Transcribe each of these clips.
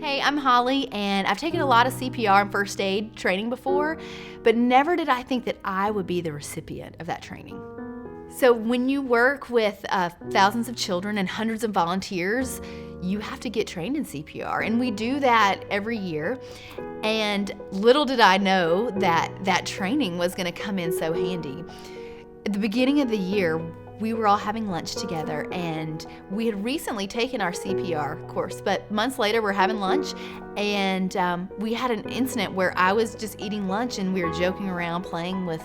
Hey, I'm Holly, and I've taken a lot of CPR and first aid training before, but never did I think that I would be the recipient of that training. So when you work with thousands of children and hundreds of volunteers, you have to get trained in CPR, and we do that every year. And little did I know that that training was going to come in so handy. At the beginning of the year, we were all having lunch together, and we had recently taken our CPR course, but months later we're having lunch, and we had an incident where I was just eating lunch and we were joking around, playing with,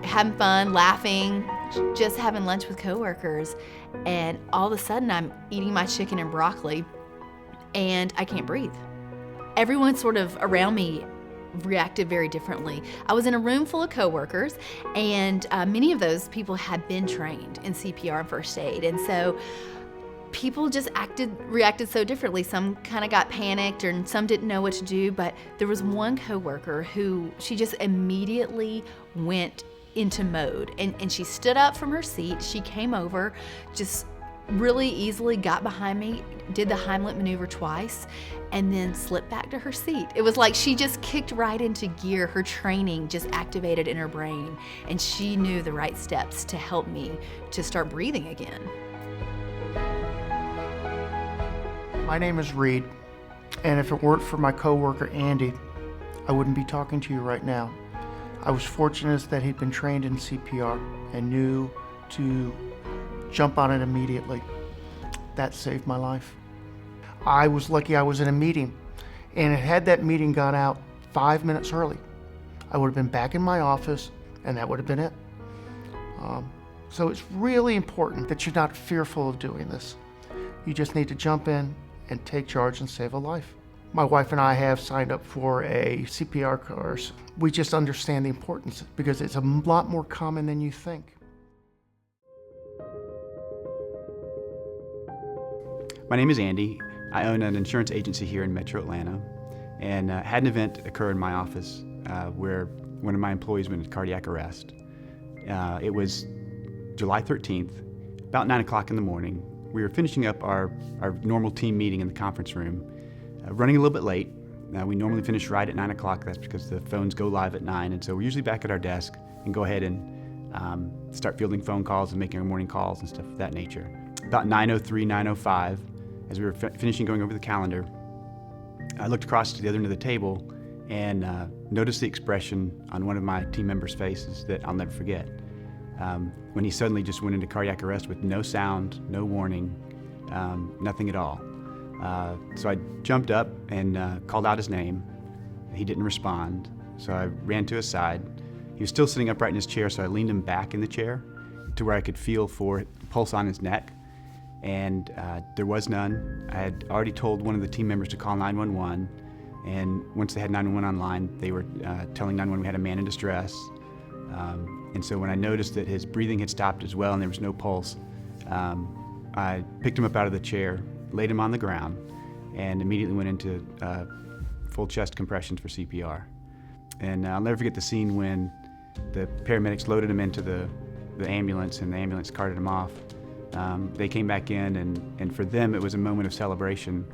having fun, laughing, just having lunch with coworkers, and all of a sudden I'm eating my chicken and broccoli and I can't breathe. Everyone sort of around me reacted very differently. I was in a room full of coworkers, and many of those people had been trained in CPR and first aid, and so people just reacted so differently. Some kind of got panicked, and some didn't know what to do, but there was one coworker who, she just immediately went into mode, and she stood up from her seat, she came over, just really easily got behind me, did the Heimlich maneuver twice, and then slipped back to her seat. It was like she just kicked right into gear. Her training just activated in her brain, and she knew the right steps to help me to start breathing again. My name is Reed, and if it weren't for my coworker Andy, I wouldn't be talking to you right now. I was fortunate that he'd been trained in CPR and knew to jump on it immediately. That saved my life. I was lucky I was in a meeting, and had that meeting gone out 5 minutes early, I would have been back in my office, and that would have been it. So it's really important that you're not fearful of doing this. You just need to jump in and take charge and save a life. My wife and I have signed up for a CPR course. We just understand the importance because it's a lot more common than you think. My name is Andy. I own an insurance agency here in Metro Atlanta, and had an event occur in my office where one of my employees went into cardiac arrest. It was July 13th, about 9 o'clock in the morning. We were finishing up our normal team meeting in the conference room, running a little bit late. We normally finish right at 9 o'clock. That's because the phones go live at 9, and so we're usually back at our desk and go ahead and start fielding phone calls and making our morning calls and stuff of that nature. About 9:03, 9:05, as we were finishing going over the calendar, I looked across to the other end of the table and noticed the expression on one of my team members' faces that I'll never forget. When he suddenly just went into cardiac arrest with no sound, no warning, nothing at all. So I jumped up and called out his name. He didn't respond, so I ran to his side. He was still sitting upright in his chair, so I leaned him back in the chair to where I could feel for pulse on his neck. And there was none. I had already told one of the team members to call 911, and once they had 911 online, they were telling 911 we had a man in distress. And so when I noticed that his breathing had stopped as well and there was no pulse, I picked him up out of the chair, laid him on the ground, and immediately went into full chest compressions for CPR. And I'll never forget the scene when the paramedics loaded him into the ambulance, and the ambulance carted him off. They came back in, and for them it was a moment of celebration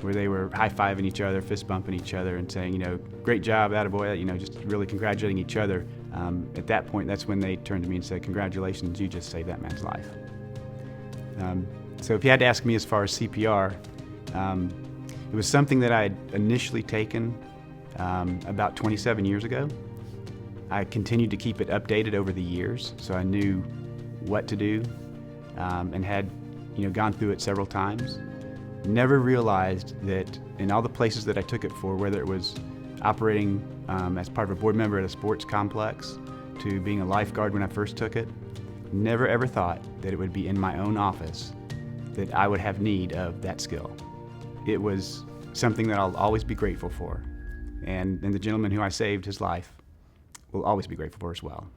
where they were high-fiving each other, fist-bumping each other, and saying, great job, attaboy, just really congratulating each other. At that point, that's when they turned to me and said, congratulations, you just saved that man's life. So if you had to ask me as far as CPR, it was something that I had initially taken about 27 years ago. I continued to keep it updated over the years, so I knew what to do, and had gone through it several times. Never realized that in all the places that I took it for, whether it was operating as part of a board member at a sports complex to being a lifeguard when I first took it, never ever thought that it would be in my own office that I would have need of that skill. It was something that I'll always be grateful for, and the gentleman who I saved his life will always be grateful for as well.